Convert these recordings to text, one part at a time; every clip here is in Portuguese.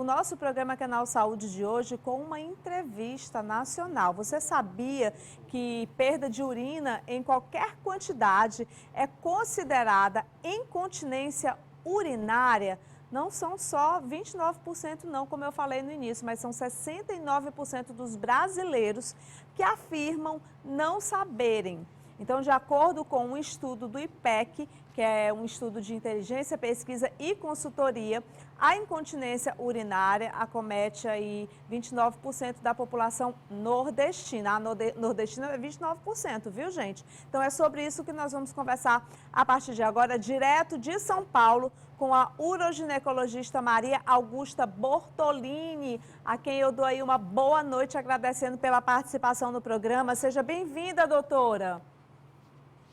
o nosso programa Canal Saúde de hoje com uma entrevista nacional. Você sabia que perda de urina em qualquer quantidade é considerada incontinência urinária? Não são só 29% não, como eu falei no início, mas são 69% dos brasileiros que afirmam não saberem. Então, de acordo com um estudo do IPEC, que é um estudo de inteligência, pesquisa e consultoria, a incontinência urinária acomete aí 29% da população nordestina. A nordestina é 29%, viu, gente? Então, é sobre isso que nós vamos conversar a partir de agora, direto de São Paulo, com a uroginecologista Maria Augusta Bortolini, a quem eu dou aí uma boa noite, agradecendo pela participação no programa. Seja bem-vinda, doutora.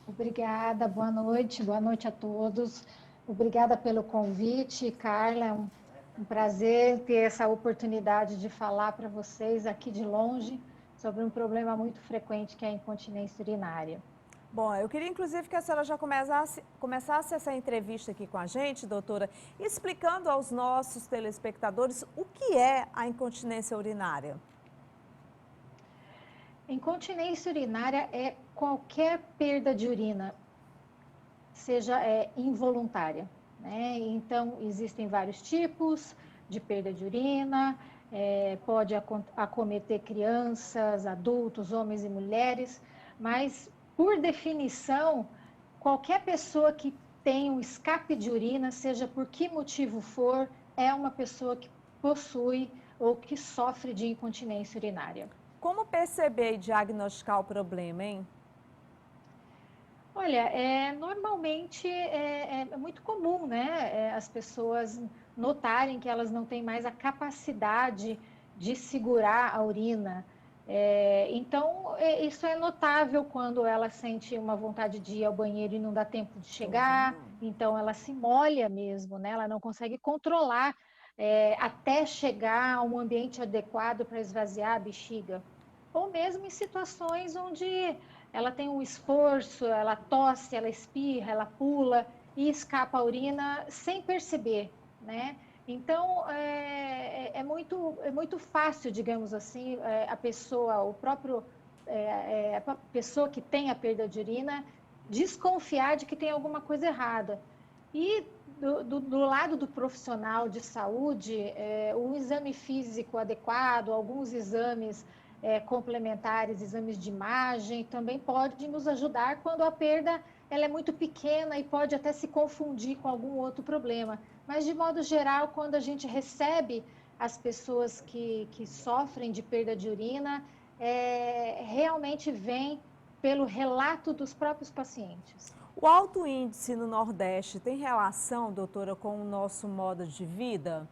Obrigada, boa noite a todos. Obrigada pelo convite, Carla. É um prazer ter essa oportunidade de falar para vocês aqui de longe sobre um problema muito frequente que é a incontinência urinária. Bom, eu queria inclusive que a senhora já começasse essa entrevista aqui com a gente, doutora, explicando aos nossos telespectadores o que é a incontinência urinária. Incontinência urinária é qualquer perda de urina, seja involuntária, né? Então, existem vários tipos de perda de urina, pode acometer crianças, adultos, homens e mulheres, mas, por definição, qualquer pessoa que tem um escape de urina, seja por que motivo for, é uma pessoa que possui ou que sofre de incontinência urinária. Como perceber e diagnosticar o problema, hein? Olha, normalmente é muito comum, né, as pessoas notarem que elas não têm mais a capacidade de segurar a urina. Então, isso é notável quando ela sente uma vontade de ir ao banheiro e não dá tempo de chegar, então ela se molha mesmo, né, ela não consegue controlar até chegar a um ambiente adequado para esvaziar a bexiga. Ou mesmo em situações onde ela tem um esforço, ela tosse, ela espirra, ela pula e escapa a urina sem perceber, né? Então, é muito fácil, digamos assim, a pessoa, a pessoa que tem a perda de urina, desconfiar de que tem alguma coisa errada. E do lado do profissional de saúde, um exame físico adequado, alguns exames complementares, exames de imagem, também pode nos ajudar quando a perda ela é muito pequena e pode até se confundir com algum outro problema. Mas, de modo geral, quando a gente recebe as pessoas que sofrem de perda de urina, realmente vem pelo relato dos próprios pacientes. O alto índice no Nordeste tem relação, doutora, com o nosso modo de vida?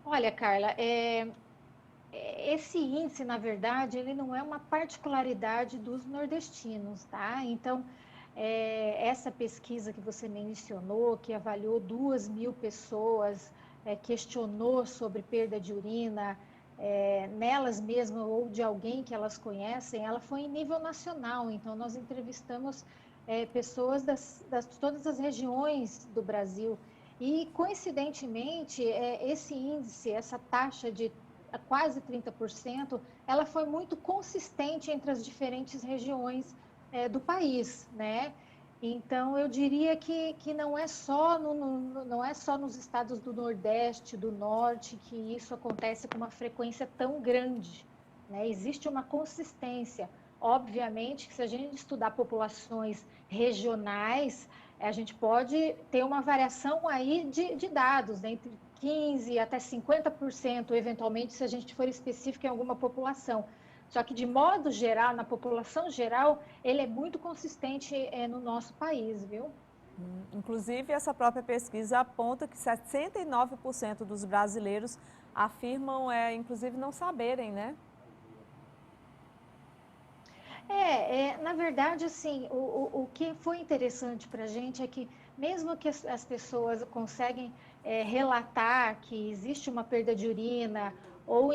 Olha, Carla, esse índice, na verdade, ele não é uma particularidade dos nordestinos, tá? Então, essa pesquisa que você mencionou, que avaliou 2.000 pessoas, questionou sobre perda de urina, nelas mesmas ou de alguém que elas conhecem, ela foi em nível nacional. Então, nós entrevistamos pessoas das todas as regiões do Brasil. E, coincidentemente, esse índice, essa taxa de quase 30%, ela foi muito consistente entre as diferentes regiões do país, né? Então, eu diria que não é só não é só nos estados do Nordeste, do Norte, que isso acontece com uma frequência tão grande, né? Existe uma consistência. Obviamente que se a gente estudar populações regionais, a gente pode ter uma variação aí de dados, né? Entre 15% até 50%, eventualmente, se a gente for específico em alguma população. Só que, de modo geral, na população geral, ele é muito consistente no nosso país, viu? Inclusive, essa própria pesquisa aponta que 69% dos brasileiros afirmam, inclusive, não saberem, né? Na verdade, assim, o que foi interessante para a gente é que, mesmo que as pessoas conseguem relatar que existe uma perda de urina, ou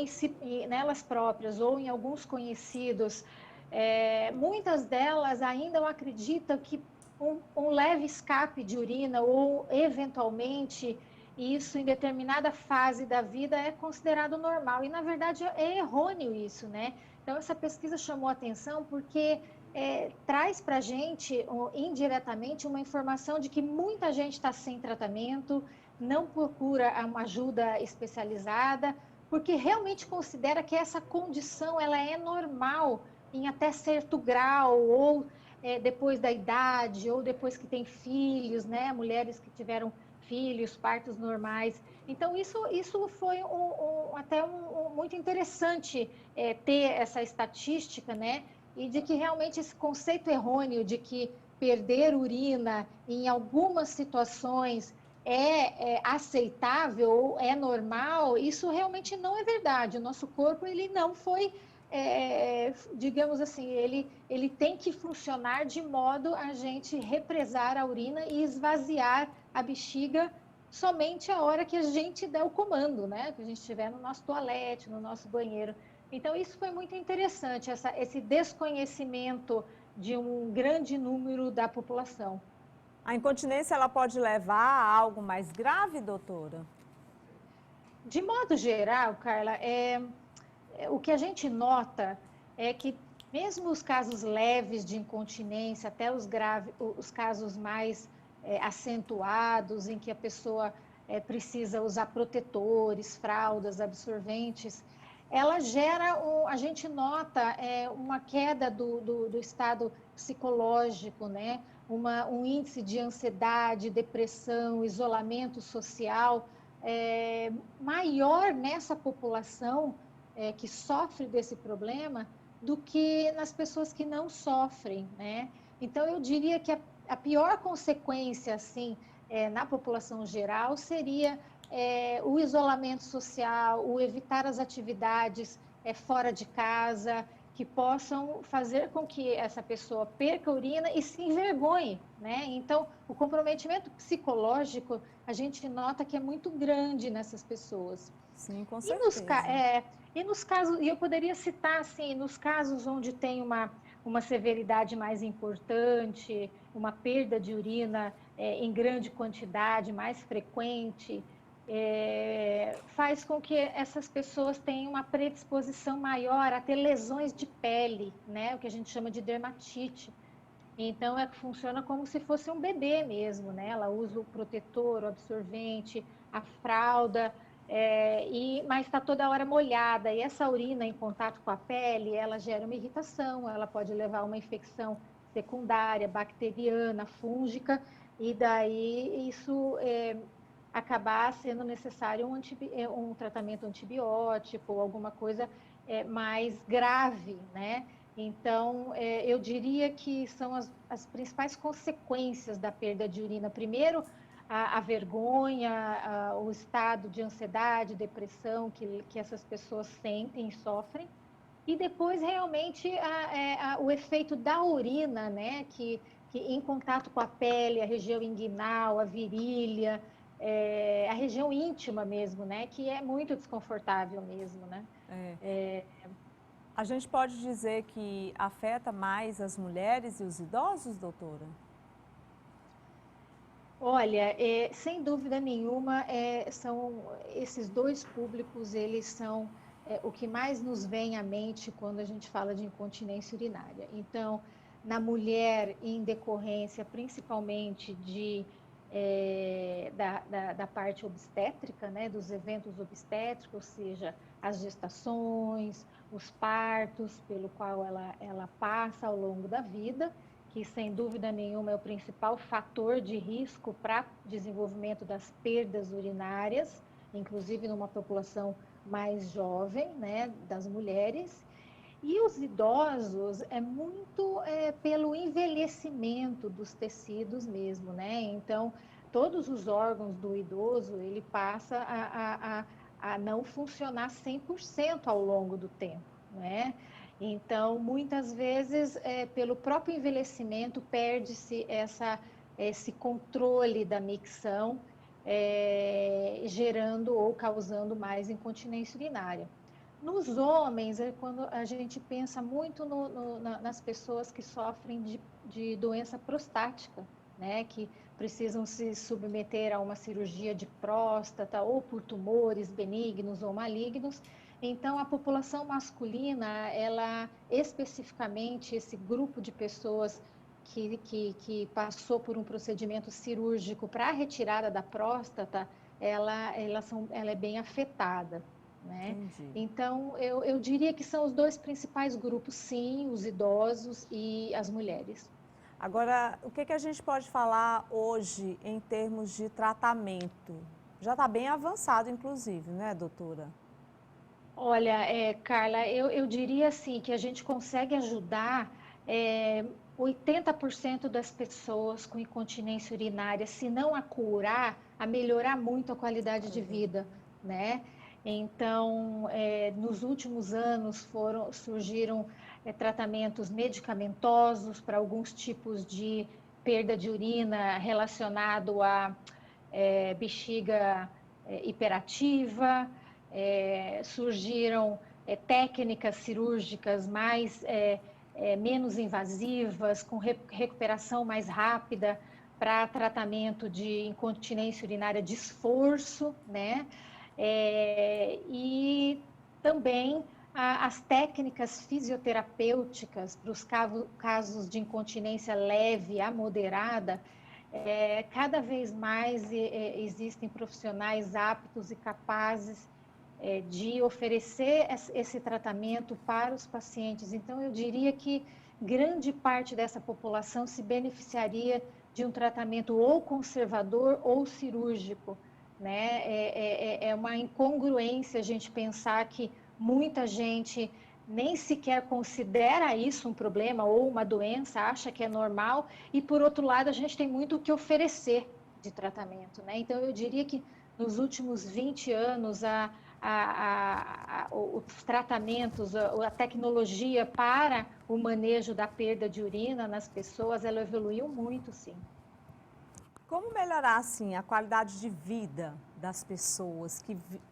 nelas próprias, ou em alguns conhecidos, muitas delas ainda acreditam que um leve escape de urina, ou eventualmente isso em determinada fase da vida é considerado normal. E, na verdade, é errôneo isso, né? Então, essa pesquisa chamou atenção porque traz para a gente, indiretamente, uma informação de que muita gente está sem tratamento, não procura uma ajuda especializada, porque realmente considera que essa condição ela é normal em até certo grau, ou depois da idade, ou depois que tem filhos, né? Mulheres que tiveram filhos, partos normais. Então, isso foi até muito interessante ter essa estatística, né? E de que realmente esse conceito errôneo de que perder urina em algumas situações é aceitável ou é normal, isso realmente não é verdade. O nosso corpo, ele não foi, digamos assim, ele tem que funcionar de modo a gente represar a urina e esvaziar a bexiga somente a hora que a gente der o comando, né? Que a gente estiver no nosso toalete, no nosso banheiro. Então, isso foi muito interessante, esse desconhecimento de um grande número da população. A incontinência ela pode levar a algo mais grave, doutora? De modo geral, Carla, o que a gente nota é que mesmo os casos leves de incontinência, até os casos mais acentuados, em que a pessoa precisa usar protetores, fraldas, absorventes, ela gera, a gente nota uma queda do estado psicológico, né? Um índice de ansiedade, depressão, isolamento social maior nessa população que sofre desse problema do que nas pessoas que não sofrem, né? Então, eu diria que a pior consequência, assim, na população geral seria o isolamento social, o evitar as atividades fora de casa, que possam fazer com que essa pessoa perca a urina e se envergonhe, né? Então, o comprometimento psicológico, a gente nota que é muito grande nessas pessoas. Sim, com E certeza. e nos casos, e eu poderia citar, assim, nos casos onde tem uma severidade mais importante, uma perda de urina em grande quantidade, mais frequente, faz com que essas pessoas tenham uma predisposição maior a ter lesões de pele, né? O que a gente chama de dermatite. Então, funciona como se fosse um bebê mesmo, né? Ela usa o protetor, o absorvente, a fralda, mas está toda hora molhada. E essa urina em contato com a pele, ela gera uma irritação, ela pode levar a uma infecção secundária, bacteriana, fúngica, e daí isso acabar sendo necessário um tratamento antibiótico, alguma coisa mais grave, né? Então, eu diria que são as principais consequências da perda de urina. Primeiro, a vergonha, o estado de ansiedade, depressão que essas pessoas sentem e sofrem. E depois, realmente, o efeito da urina, né? Que em contato com a pele, a região inguinal, a virilha, a região íntima mesmo, né? Que é muito desconfortável mesmo, né? A gente pode dizer que afeta mais as mulheres e os idosos, doutora? Olha, sem dúvida nenhuma, são esses dois públicos, eles são o que mais nos vem à mente quando a gente fala de incontinência urinária. Então, na mulher, em decorrência principalmente da parte obstétrica, né, dos eventos obstétricos, ou seja, as gestações, os partos pelo qual ela passa ao longo da vida, que sem dúvida nenhuma é o principal fator de risco para desenvolvimento das perdas urinárias, inclusive numa população mais jovem, né, das mulheres. E os idosos é muito pelo envelhecimento dos tecidos mesmo, né? Então, todos os órgãos do idoso, ele passa a não funcionar 100% ao longo do tempo, né? Então, muitas vezes, pelo próprio envelhecimento, perde-se esse controle da micção, gerando ou causando mais incontinência urinária. Nos homens, é quando a gente pensa muito nas pessoas que sofrem de doença prostática, né? Que precisam se submeter a uma cirurgia de próstata ou por tumores benignos ou malignos. Então, a população masculina, ela especificamente, esse grupo de pessoas que passou por um procedimento cirúrgico para a retirada da próstata, ela é bem afetada, né? Entendi. Então, eu diria que são os dois principais grupos, sim, os idosos e as mulheres. Agora, o que a gente pode falar hoje em termos de tratamento? Já está bem avançado, inclusive, né, doutora? Olha, Carla, eu diria assim que a gente consegue ajudar 80% das pessoas com incontinência urinária, se não a curar, a melhorar muito a qualidade de vida, né? Então, nos últimos anos surgiram tratamentos medicamentosos para alguns tipos de perda de urina relacionado à bexiga hiperativa, surgiram técnicas cirúrgicas menos invasivas, com recuperação mais rápida para tratamento de incontinência urinária de esforço, né? E também as técnicas fisioterapêuticas para os casos de incontinência leve a moderada, cada vez mais existem profissionais aptos e capazes de oferecer esse tratamento para os pacientes. Então, eu diria que grande parte dessa população se beneficiaria de um tratamento ou conservador ou cirúrgico, né? É uma incongruência a gente pensar que muita gente nem sequer considera isso um problema ou uma doença, acha que é normal, e por outro lado a gente tem muito o que oferecer de tratamento, né? Então eu diria que nos últimos 20 anos os tratamentos, a tecnologia para o manejo da perda de urina nas pessoas, ela evoluiu muito, sim. Como melhorar, assim, a qualidade de vida das pessoas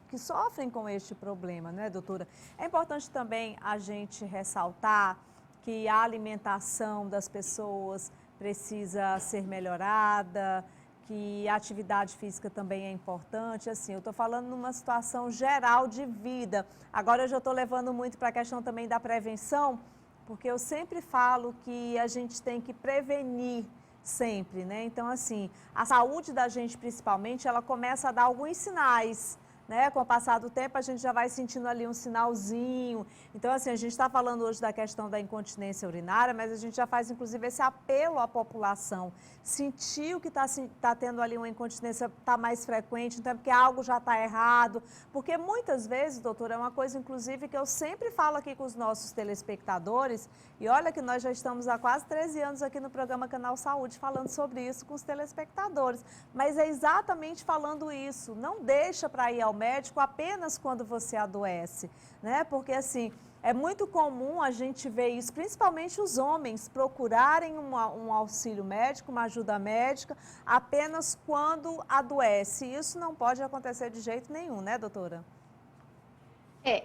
que sofrem com este problema, né, doutora? É importante também a gente ressaltar que a alimentação das pessoas precisa ser melhorada, que a atividade física também é importante. Assim, eu estou falando numa situação geral de vida. Agora eu já estou levando muito para a questão também da prevenção, porque eu sempre falo que a gente tem que prevenir sempre, né? Então, assim, a saúde da gente, principalmente, ela começa a dar alguns sinais, né? Com o passar do tempo, a gente já vai sentindo ali um sinalzinho. Então, assim, a gente está falando hoje da questão da incontinência urinária, mas a gente já faz, inclusive, esse apelo à população. Sentiu que tá tendo ali uma incontinência, está mais frequente, então é porque algo já está errado. Porque muitas vezes, doutora, é uma coisa, inclusive, que eu sempre falo aqui com os nossos telespectadores, e olha que nós já estamos há quase 13 anos aqui no programa Canal Saúde falando sobre isso com os telespectadores. Mas é exatamente falando isso. Não deixa para ir ao médico apenas quando você adoece, né? Porque assim, é muito comum a gente ver isso, principalmente os homens procurarem um auxílio médico, uma ajuda médica, apenas quando adoece. Isso não pode acontecer de jeito nenhum, né, doutora?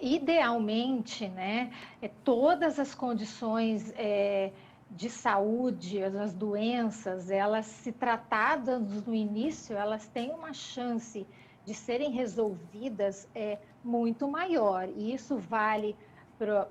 Idealmente, né, todas as condições de saúde, as doenças, elas se tratadas no início, elas têm uma chance de serem resolvidas muito maior. E isso vale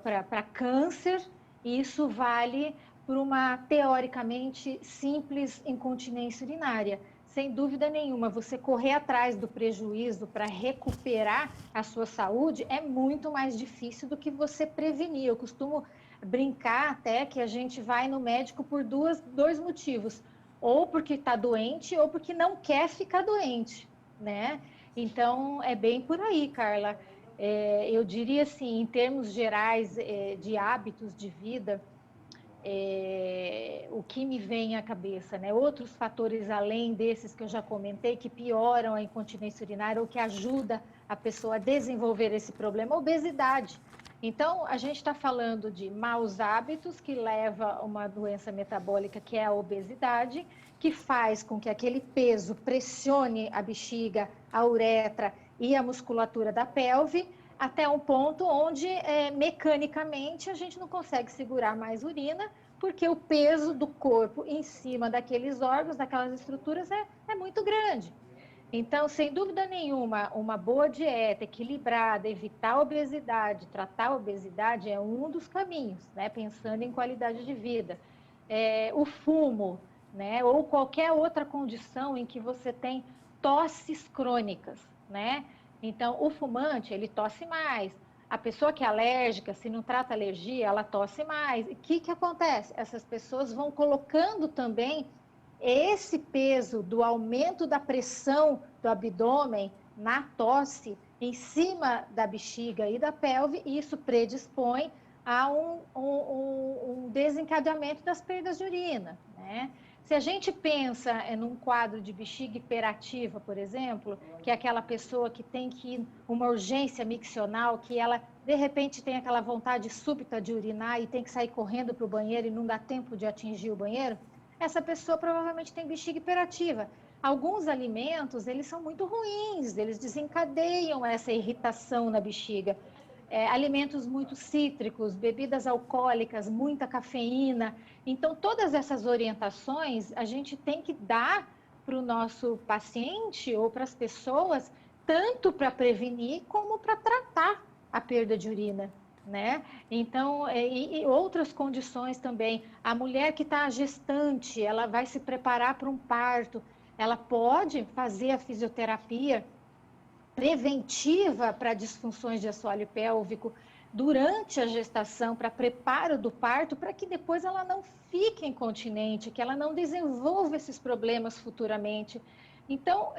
para câncer, e isso vale para uma teoricamente simples incontinência urinária. Sem dúvida nenhuma, você correr atrás do prejuízo para recuperar a sua saúde é muito mais difícil do que você prevenir. Eu costumo brincar até que a gente vai no médico por dois motivos: ou porque está doente ou porque não quer ficar doente, né? Então, é bem por aí, Carla. Eu diria assim, em termos gerais de hábitos de vida, o que me vem à cabeça, né? Outros fatores além desses que eu já comentei, que pioram a incontinência urinária ou que ajuda a pessoa a desenvolver esse problema, obesidade. Então, a gente está falando de maus hábitos que leva a uma doença metabólica, que é a obesidade, que faz com que aquele peso pressione a bexiga, a uretra e a musculatura da pelve, até um ponto onde, mecanicamente, a gente não consegue segurar mais urina, porque o peso do corpo em cima daqueles órgãos, daquelas estruturas é muito grande. Então, sem dúvida nenhuma, uma boa dieta equilibrada, evitar a obesidade, tratar a obesidade é um dos caminhos, né? Pensando em qualidade de vida. O fumo, né? Ou qualquer outra condição em que você tem tosses crônicas, né? Então, o fumante, ele tosse mais. A pessoa que é alérgica, se não trata alergia, ela tosse mais. E o que acontece? Essas pessoas vão colocando também esse peso do aumento da pressão do abdômen na tosse em cima da bexiga e da pelve, e isso predispõe a um desencadeamento das perdas de urina, né? Se a gente pensa num quadro de bexiga hiperativa, por exemplo, que é aquela pessoa que tem que ir uma urgência miccional, que ela de repente tem aquela vontade súbita de urinar e tem que sair correndo para o banheiro e não dá tempo de atingir o banheiro, essa pessoa provavelmente tem bexiga hiperativa. Alguns alimentos, eles são muito ruins, eles desencadeiam essa irritação na bexiga. Alimentos muito cítricos, bebidas alcoólicas, muita cafeína. Então, todas essas orientações a gente tem que dar para o nosso paciente ou para as pessoas, tanto para prevenir como para tratar a perda de urina, né? Então, e outras condições também. A mulher que está gestante, ela vai se preparar para um parto, ela pode fazer a fisioterapia preventiva para disfunções de assoalho pélvico durante a gestação, para preparo do parto, para que depois ela não fique incontinente, que ela não desenvolva esses problemas futuramente. Então,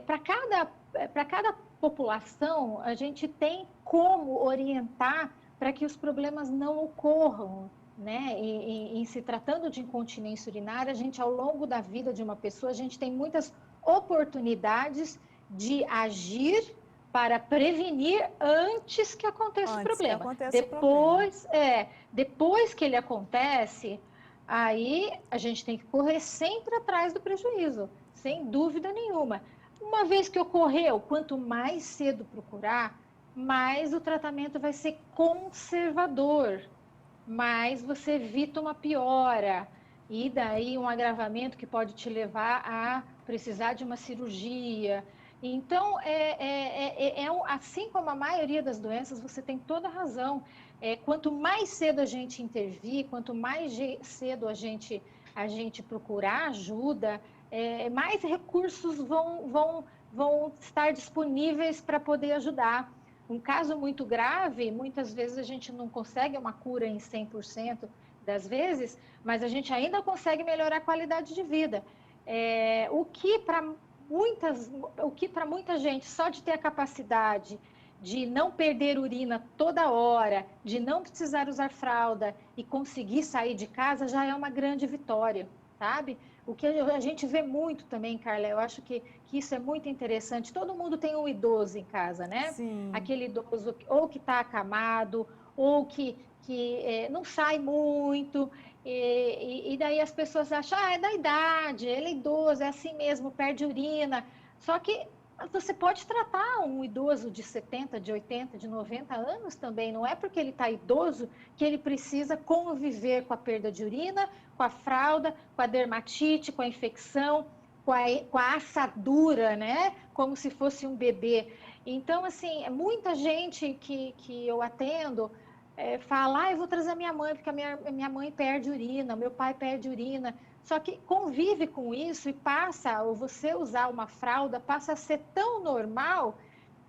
para cada população, a gente tem como orientar para que os problemas não ocorram, né? Em se tratando de incontinência urinária, a gente, ao longo da vida de uma pessoa, a gente tem muitas oportunidades de agir para prevenir antes que aconteça o problema. Depois que ele acontece, aí a gente tem que correr sempre atrás do prejuízo, sem dúvida nenhuma. Uma vez que ocorreu, quanto mais cedo procurar, mais o tratamento vai ser conservador, mais você evita uma piora e daí um agravamento que pode te levar a precisar de uma cirurgia. Então, assim como a maioria das doenças, você tem toda a razão. Quanto mais cedo a gente intervir, quanto mais cedo a gente procurar ajuda, mais recursos vão estar disponíveis para poder ajudar. Um caso muito grave, muitas vezes a gente não consegue uma cura em 100% das vezes, mas a gente ainda consegue melhorar a qualidade de vida. O que para muita gente, só de ter a capacidade de não perder urina toda hora, de não precisar usar fralda e conseguir sair de casa, já é uma grande vitória, sabe? O que a gente vê muito também, Carla, eu acho que isso é muito interessante. Todo mundo tem um idoso em casa, né? Sim. Aquele idoso ou que está acamado, ou que não sai muito, e daí as pessoas acham, é da idade, ele é idoso, é assim mesmo, perde urina. Só que você pode tratar um idoso de 70, de 80, de 90 anos também. Não é porque ele está idoso que ele precisa conviver com a perda de urina, com a fralda, com a dermatite, com a infecção, com a assadura, né? Como se fosse um bebê. Então, assim, muita gente que eu atendo fala, eu vou trazer a minha mãe, porque a minha mãe perde urina, meu pai perde urina. Só que convive com isso e passa, ou você usar uma fralda, passa a ser tão normal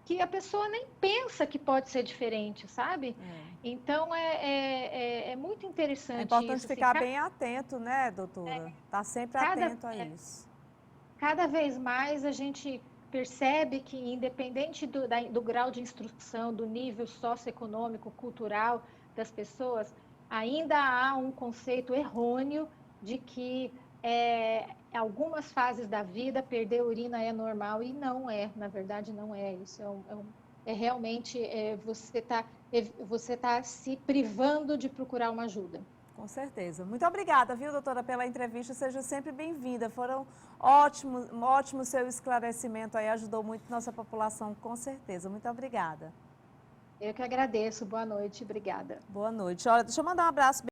que a pessoa nem pensa que pode ser diferente, sabe? Então, é muito interessante isso. É importante ficar bem atento, né, doutora? Tá sempre atento a isso. Cada vez mais a gente percebe que, independente do grau de instrução, do nível socioeconômico, cultural das pessoas, ainda há um conceito errôneo de que algumas fases da vida perder urina é normal, e não é, na verdade não é. Isso realmente você tá se privando de procurar uma ajuda. Com certeza. Muito obrigada, viu, doutora, pela entrevista. Seja sempre bem-vinda. Foram ótimo seu esclarecimento aí, ajudou muito nossa população, com certeza. Muito obrigada. Eu que agradeço. Boa noite. Obrigada. Boa noite. Olha, deixa eu mandar um abraço